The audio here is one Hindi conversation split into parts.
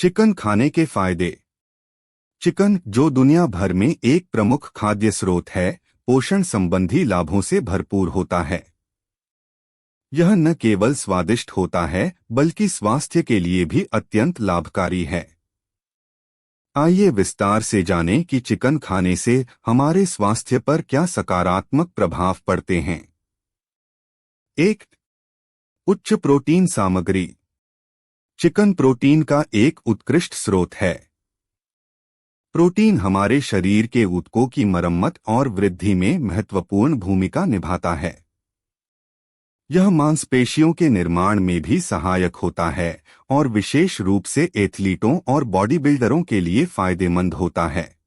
चिकन खाने के फायदे। चिकन, जो दुनिया भर में एक प्रमुख खाद्य स्रोत है, पोषण संबंधी लाभों से भरपूर होता है। यह न केवल स्वादिष्ट होता है बल्कि स्वास्थ्य के लिए भी अत्यंत लाभकारी है। आइए विस्तार से जानें कि चिकन खाने से हमारे स्वास्थ्य पर क्या सकारात्मक प्रभाव पड़ते हैं। 1. उच्च प्रोटीन सामग्री। चिकन प्रोटीन का एक उत्कृष्ट स्रोत है। प्रोटीन हमारे शरीर के ऊतकों की मरम्मत और वृद्धि में महत्वपूर्ण भूमिका निभाता है। यह मांसपेशियों के निर्माण में भी सहायक होता है और विशेष रूप से एथलीटों और बॉडी बिल्डरों के लिए फायदेमंद होता है।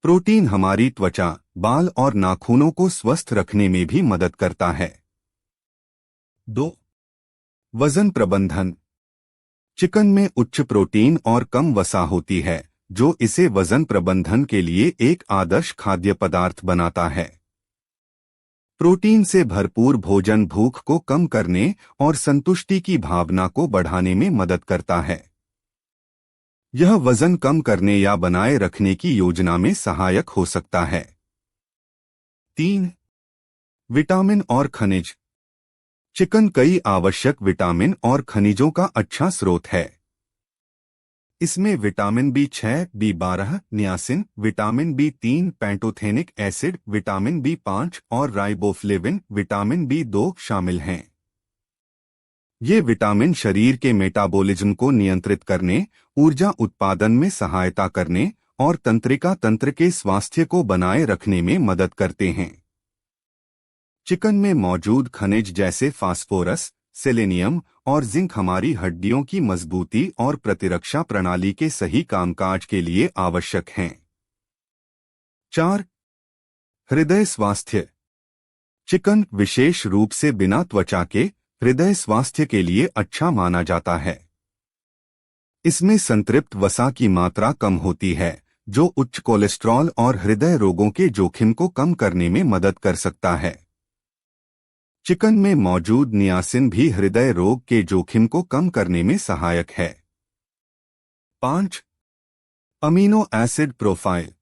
प्रोटीन हमारी त्वचा, बाल और नाखूनों को स्वस्थ रखने में भी मदद करता है। 2. वजन प्रबंधन। चिकन में उच्च प्रोटीन और कम वसा होती है, जो इसे वजन प्रबंधन के लिए एक आदर्श खाद्य पदार्थ बनाता है। प्रोटीन से भरपूर भोजन भूख को कम करने और संतुष्टि की भावना को बढ़ाने में मदद करता है। यह वजन कम करने या बनाए रखने की योजना में सहायक हो सकता है। 3. विटामिन और खनिज। चिकन कई आवश्यक विटामिन और खनिजों का अच्छा स्रोत है। इसमें vitamin B6, B12, niacin, vitamin B3, pantothenic acid, vitamin B5 और राइबोफ्लेविन, विटामिन B2 शामिल हैं। ये विटामिन शरीर के मेटाबॉलिज्म को नियंत्रित करने, ऊर्जा उत्पादन में सहायता करने और तंत्रिका तंत्र के स्वास्थ्य को बनाए रखने में मदद करते हैं। चिकन में मौजूद खनिज जैसे फास्फोरस, सेलेनियम और जिंक हमारी हड्डियों की मजबूती और प्रतिरक्षा प्रणाली के सही कामकाज के लिए आवश्यक हैं। 4. हृदय स्वास्थ्य। चिकन, विशेष रूप से बिना त्वचा के, हृदय स्वास्थ्य के लिए अच्छा माना जाता है। इसमें संतृप्त वसा की मात्रा कम होती है, जो उच्च कोलेस्ट्रॉल और हृदय रोगों के जोखिम को कम करने में मदद कर सकता है। चिकन में मौजूद नियासिन भी हृदय रोग के जोखिम को कम करने में सहायक है। 5. Amino acid profile.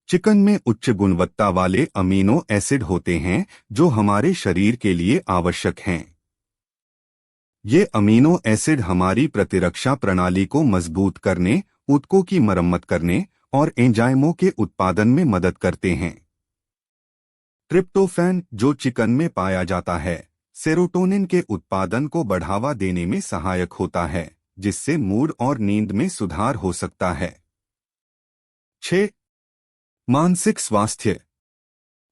चिकन में उच्च गुणवत्ता वाले अमीनो एसिड होते हैं, जो हमारे शरीर के लिए आवश्यक हैं। ये अमीनो एसिड हमारी प्रतिरक्षा प्रणाली को मजबूत करने, ऊतकों की मरम्मत करने और एंजाइमों के उत्पादन में मदद करते हैं। ट्रिप्टोफैन, जो चिकन में पाया जाता है, सेरोटोनिन के उत्पादन को बढ़ावा देने में सहायक होता है, जिससे मूड और नींद में सुधार हो सकता है। 6. मानसिक स्वास्थ्य।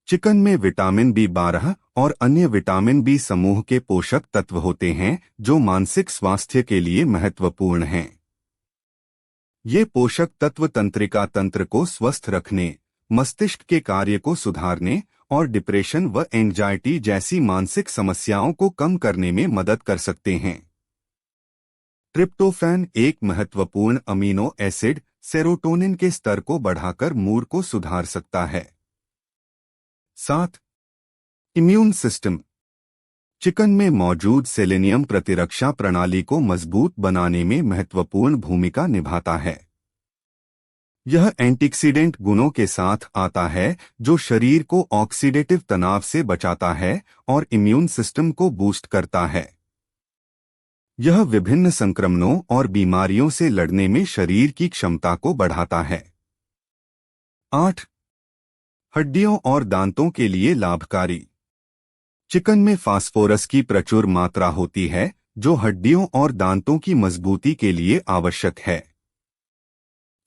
चिकन में विटामिन B12 और अन्य विटामिन बी समूह के पोषक तत्व होते हैं, जो मानसिक स्वास्थ्य के लिए महत्वपूर्ण हैं। ये पोषक तत्व तंत्रिका तंत्र को स्वस्थ रखने, मस्तिष्क के कार्य को सुधारने और डिप्रेशन व एंजाइटी जैसी मानसिक समस्याओं को कम करने में मदद कर सकते हैं। ट्रिप्टोफैन, एक महत्वपूर्ण अमीनो एसिड, सेरोटोनिन के स्तर को बढ़ाकर मूड को सुधार सकता है। 7. Immune system. चिकन में मौजूद सेलेनियम प्रतिरक्षा प्रणाली को मजबूत बनाने में महत्वपूर्ण भूमिका निभाता है। यह एंटीऑक्सीडेंट गुणों के साथ आता है, जो शरीर को ऑक्सीडेटिव तनाव से बचाता है और इम्यून सिस्टम को बूस्ट करता है। यह विभिन्न संक्रमणों और बीमारियों से लड़ने में शरीर की क्षमता को बढ़ाता है। 8. हड्डियों और दांतों के लिए लाभकारी। चिकन में फास्फोरस की प्रचुर मात्रा होती है, जो हड्डियों और दांतों की मजबूती के लिए आवश्यक है।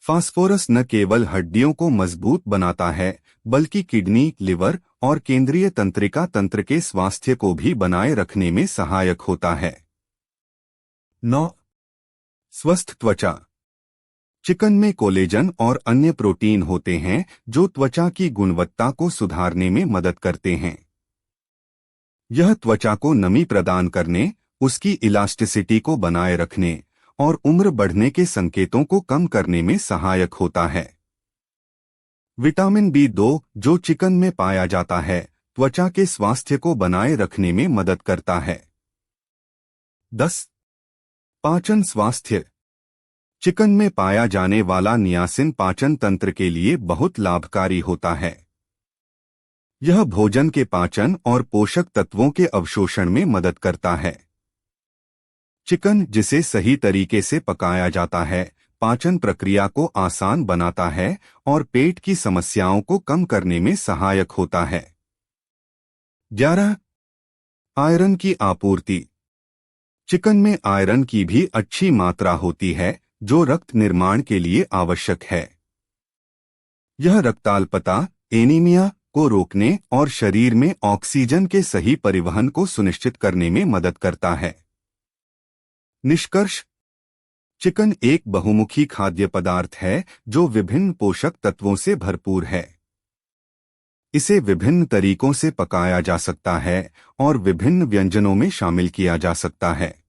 फास्फोरस न केवल हड्डियों को मजबूत बनाता है, बल्कि किडनी, लिवर और केंद्रीय तंत्रिका तंत्र के स्वास्थ्य को भी बनाए रखने में सहायक होता है। 9. स्वस्थ त्वचा। चिकन में कोलेजन और अन्य प्रोटीन होते हैं, जो त्वचा की गुणवत्ता को सुधारने में मदद करते हैं। यह त्वचा को नमी प्रदान करने, उसकी इलास्टिसिटी को बनाए रखने और उम्र बढ़ने के संकेतों को कम करने में सहायक होता है। विटामिन B2, जो चिकन में पाया जाता है, त्वचा के स्वास्थ्य को बनाए रखने में मदद करता है। 10. पाचन स्वास्थ्य। चिकन में पाया जाने वाला नियासिन पाचन तंत्र के लिए बहुत लाभकारी होता है। यह भोजन के पाचन और पोषक तत्वों के अवशोषण में मदद करता है। चिकन जिसे सही तरीके से पकाया जाता है, पाचन प्रक्रिया को आसान बनाता है और पेट की समस्याओं को कम करने में सहायक होता है। 11. आयरन की आपूर्ति। चिकन में आयरन की भी अच्छी मात्रा होती है, जो रक्त निर्माण के लिए आवश्यक है। यह रक्ताल्पता, एनीमिया को रोकने और शरीर में ऑक्सीजन के सही परिवहन को सुनिश्चित करने में मदद करता है। निष्कर्ष: चिकन एक बहुमुखी खाद्य पदार्थ है जो विभिन्न पोषक तत्वों से भरपूर है। इसे विभिन्न तरीकों से पकाया जा सकता है और विभिन्न व्यंजनों में शामिल किया जा सकता है।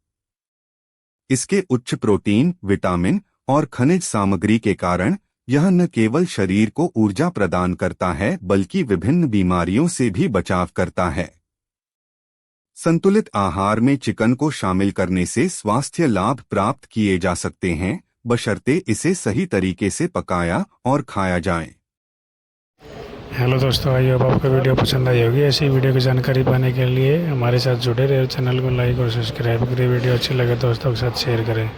इसके उच्च प्रोटीन, विटामिन और खनिज सामग्री के कारण यह न केवल शरीर को ऊर्जा प्रदान करता है बल्कि विभिन्न बीमारियों से भी बचाव करता है। संतुलित आहार में चिकन को शामिल करने से स्वास्थ्य लाभ प्राप्त किए जा सकते हैं, बशर्ते इसे सही तरीके से पकाया और खाया जाए। हेलो दोस्तों, आई होप आपको वीडियो पसंद आई होगी। ऐसी वीडियो की जानकारी पाने के लिए हमारे साथ जुड़े रहे। चैनल को लाइक और सब्सक्राइब करें। वीडियो अच्छी लगे दोस्तों के साथ शेयर करें।